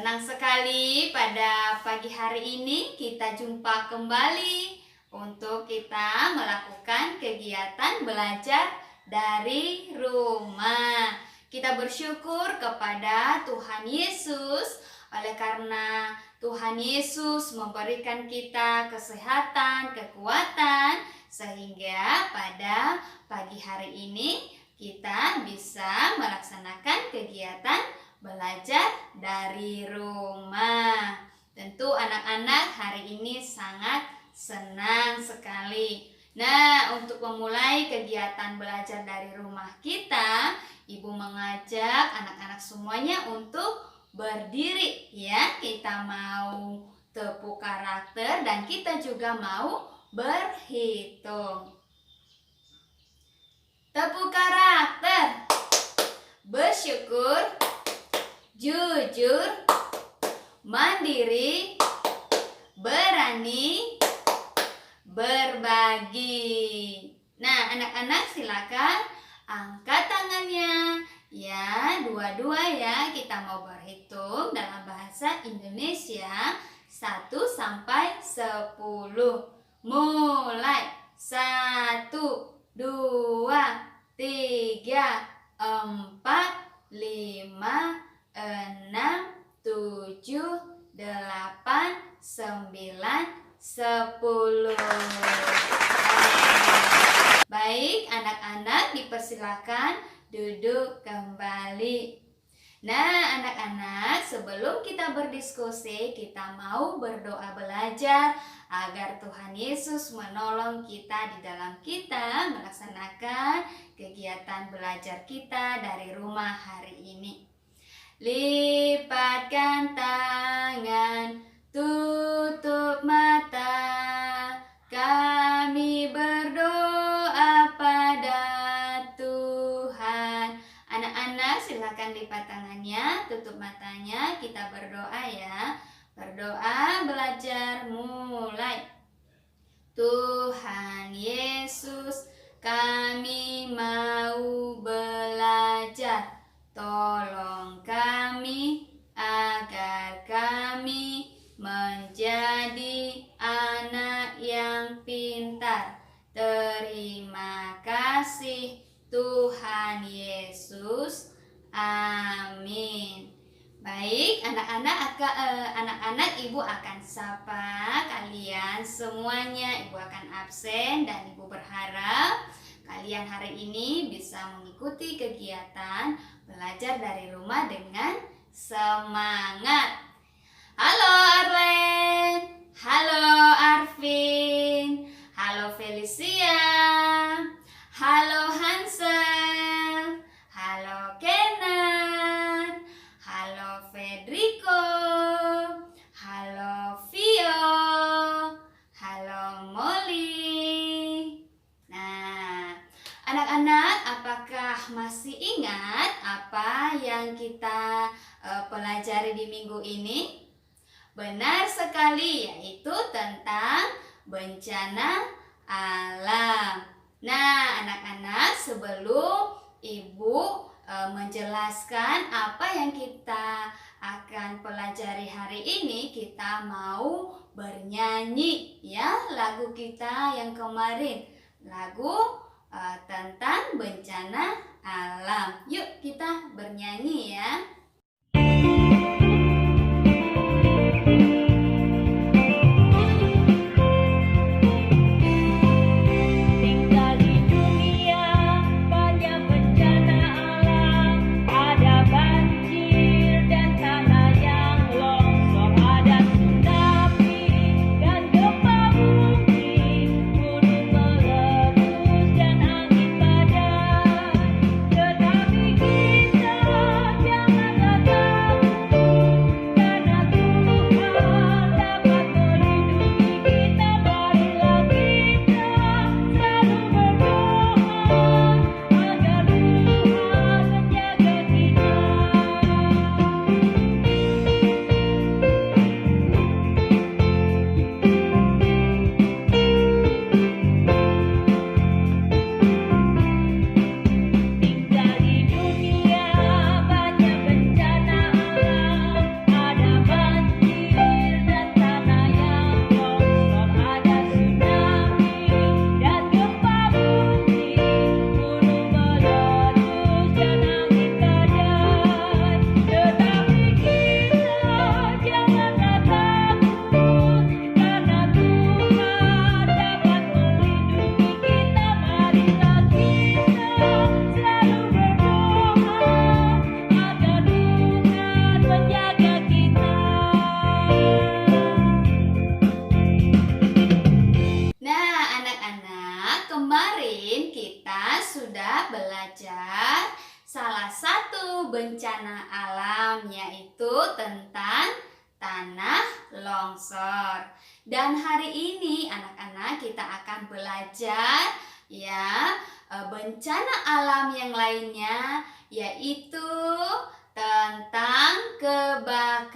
Senang sekali pada pagi hari ini kita jumpa kembali untuk kita melakukan kegiatan belajar dari rumah. Kita bersyukur kepada Tuhan Yesus oleh karena Tuhan Yesus memberikan kita kesehatan, kekuatan sehingga pada pagi hari ini kita bisa melaksanakan kegiatan belajar dari rumah. Tentu anak-anak hari ini sangat senang sekali. Nah, untuk memulai kegiatan belajar dari rumah kita, Ibu mengajak anak-anak semuanya untuk berdiri ya. Kita mau tepuk karakter dan kita juga mau berhitung. Tepuk karakter. Bersyukur, jujur, mandiri, berani, berbagi. Nah, anak-anak silakan angkat tangannya. Ya, dua-dua ya. Kita mau berhitung dalam bahasa Indonesia 1 sampai 10. Mulai. 1, 2, 3, 4, 5, 6, 7, 8, 9, 10. Baik, anak-anak dipersilakan duduk kembali. Nah, anak-anak, sebelum kita berdiskusi, kita mau berdoa belajar agar Tuhan Yesus menolong kita di dalam kita melaksanakan kegiatan belajar kita dari rumah hari ini. Lipatkan tangan, tutup mata, kami berdoa pada Tuhan. Anak-anak silakan lipat tangannya, tutup matanya, kita berdoa ya. Berdoa belajar mulai. Tuhan Yesus, kami mau belajar. Tolong kami agar kami menjadi anak yang pintar. Terima kasih Tuhan Yesus. Amin. Baik, anak-anak Ibu akan sapa kalian semuanya. Ibu akan absen dan Ibu berharap kalian hari ini bisa mengikuti kegiatan belajar dari rumah dengan semangat. Halo Arlen, halo Arvin, halo Felicia, halo Hansel, halo Kenan, halo Fedrico, halo Vio, halo Molly. Nah, anak-anak, apakah masih ingat apa yang kita pelajari di minggu ini? Benar sekali, yaitu tentang bencana alam. Nah, anak-anak, sebelum Ibu menjelaskan apa yang kita akan pelajari hari ini, kita mau bernyanyi ya lagu kita yang kemarin, lagu tentang bencana alam. Yuk kita bernyanyi ya. Tetapi kita bencana alam, yaitu tentang tanah longsor. Dan hari ini anak-anak kita akan belajar bencana alam yang lainnya, yaitu tentang kebakaran.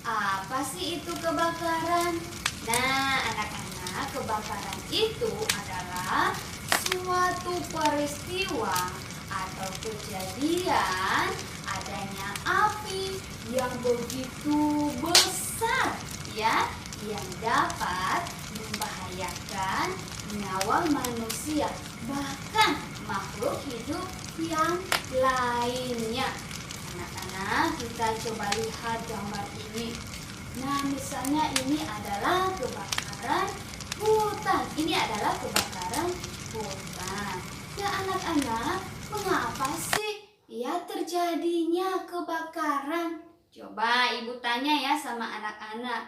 Apa sih itu kebakaran? Nah, anak-anak, kebakaran itu adalah suatu peristiwa atau kejadian adanya api yang begitu besar yang dapat membahayakan nyawa manusia, bahkan makhluk hidup yang lainnya. Anak-anak, kita coba lihat gambar ini. Nah, misalnya ini adalah kebakaran hutan. Ini adalah kebakaran hutan. Ya anak-anak, mengapa sih terjadinya kebakaran? Coba ibu tanya ya sama anak-anak.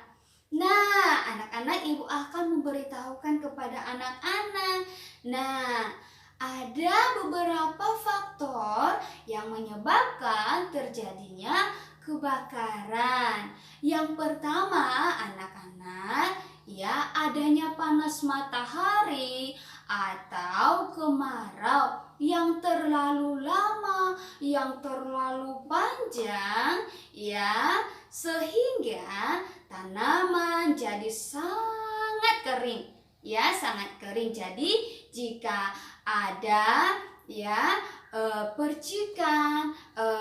Nah, anak-anak, ibu akan memberitahukan kepada anak-anak. Nah, ada beberapa faktor yang menyebabkan terjadinya kebakaran. Yang pertama, anak-anak, adanya panas matahari atau kemarau yang terlalu lama, yang terlalu panjang, sehingga tanaman jadi sangat kering, sangat kering. Jadi jika ada percikan,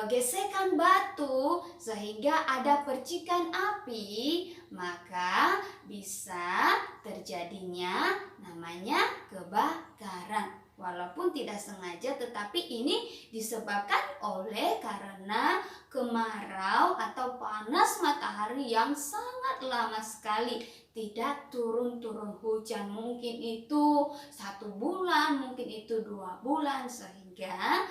gesekan batu sehingga ada percikan api, maka bisa terjadinya namanya kebakaran. Walaupun tidak sengaja, tetapi ini disebabkan oleh karena kemarau atau panas matahari yang sangat lama sekali. Tidak turun-turun hujan, mungkin itu 1 bulan, mungkin itu 2 bulan, sehingga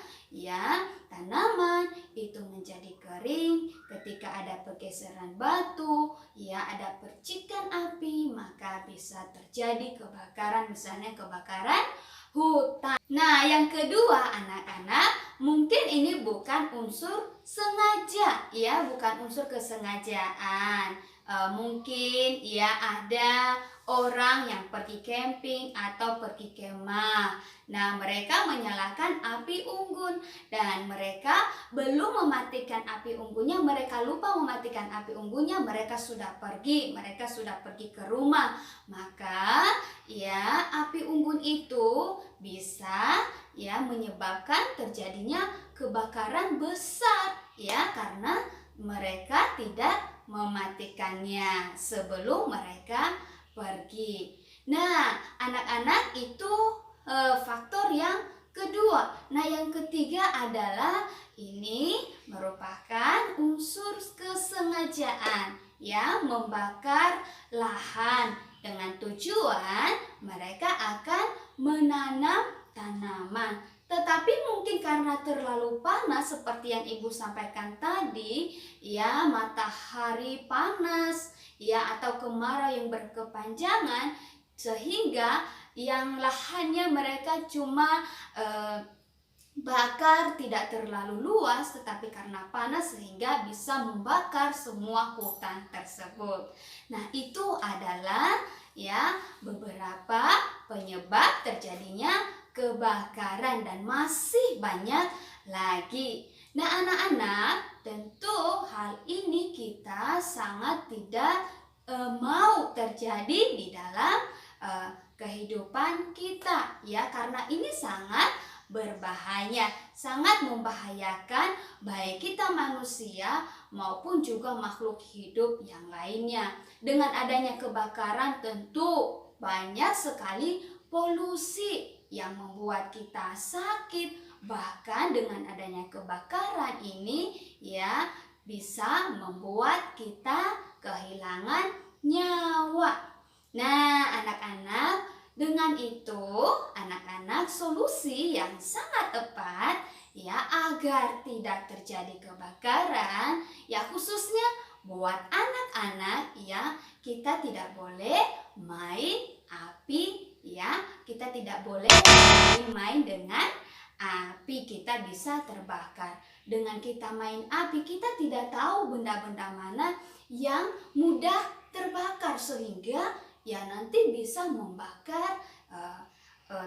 tanaman itu menjadi kering. Ketika ada pergeseran batu, ada percikan api, maka bisa terjadi kebakaran, misalnya kebakaran hutan. Nah, yang kedua anak-anak, mungkin ini bukan unsur sengaja, bukan unsur kesengajaan. Mungkin ada orang yang pergi camping atau pergi kemah. Nah, mereka menyalakan api unggun dan mereka belum mematikan api unggunnya. Mereka lupa mematikan api unggunnya. Mereka sudah pergi ke rumah. Maka api unggun itu bisa menyebabkan terjadinya kebakaran besar, karena mereka tidak mematikannya sebelum mereka pergi. Nah, anak-anak, itu faktor yang kedua. Nah, yang ketiga adalah ini merupakan unsur kesengajaan, membakar lahan dengan tujuan mereka akan menanam tanaman. Tetapi mungkin karena terlalu panas seperti yang ibu sampaikan tadi, matahari panas, atau kemarau yang berkepanjangan, sehingga yang lahannya mereka cuma bakar tidak terlalu luas, tetapi karena panas sehingga bisa membakar semua hutan tersebut. Nah, itu adalah beberapa penyebab terjadinya kebakaran dan masih banyak lagi. Nah, anak-anak, tentu hal ini kita sangat tidak mau terjadi di dalam kehidupan kita, karena ini sangat berbahaya, sangat membahayakan baik kita manusia maupun juga makhluk hidup yang lainnya. Dengan adanya kebakaran tentu banyak sekali polusi yang membuat kita sakit. Bahkan dengan adanya kebakaran ini bisa membuat kita kehilangan nyawa. Nah, anak-anak, dengan itu anak-anak, solusi yang sangat tepat agar tidak terjadi kebakaran, khususnya buat anak-anak, kita tidak boleh main api, kita tidak boleh main dengan api kita bisa terbakar. Dengan kita main api, kita tidak tahu benda-benda mana yang mudah terbakar sehingga ya nanti bisa membakar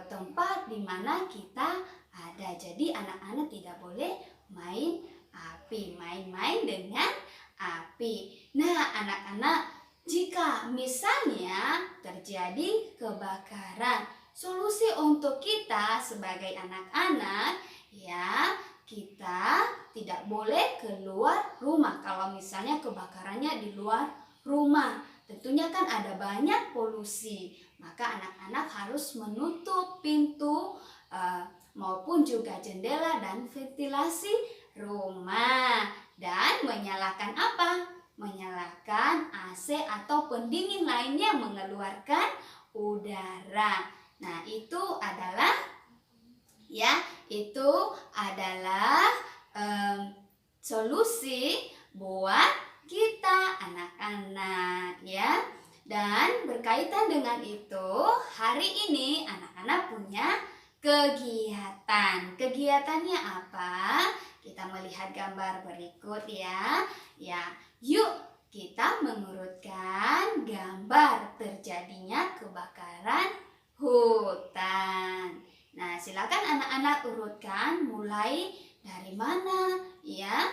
tempat di mana kita ada. Jadi anak-anak tidak boleh main api, main-main dengan api. Nah, anak-anak, jika misalnya terjadi kebakaran, solusi untuk kita sebagai anak-anak ya, kita tidak boleh keluar rumah. Kalau misalnya kebakarannya di luar rumah, tentunya kan ada banyak polusi. Maka anak-anak harus menutup pintu maupun juga jendela dan ventilasi rumah. Dan menyalakan apa? Menyalakan AC atau pendingin lainnya mengeluarkan udara. Nah, itu adalah solusi buat kita anak-anak ya. Dan berkaitan dengan itu, hari ini anak-anak punya kegiatan. Kegiatannya apa? Kita melihat gambar berikut ya. Ya, yuk kita mengurutkan gambar terjadinya kebakaran hutan. Nah, silakan anak-anak urutkan mulai dari mana ya?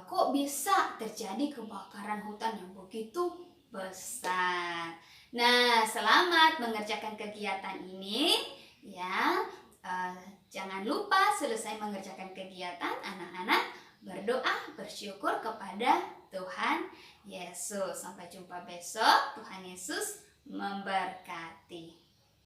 Kok bisa terjadi kebakaran hutan yang begitu besar? Nah, selamat mengerjakan kegiatan ini ya. Jangan lupa selesai mengerjakan kegiatan, anak-anak berdoa bersyukur kepada Tuhan Yesus. Sampai jumpa besok. Tuhan Yesus memberkati.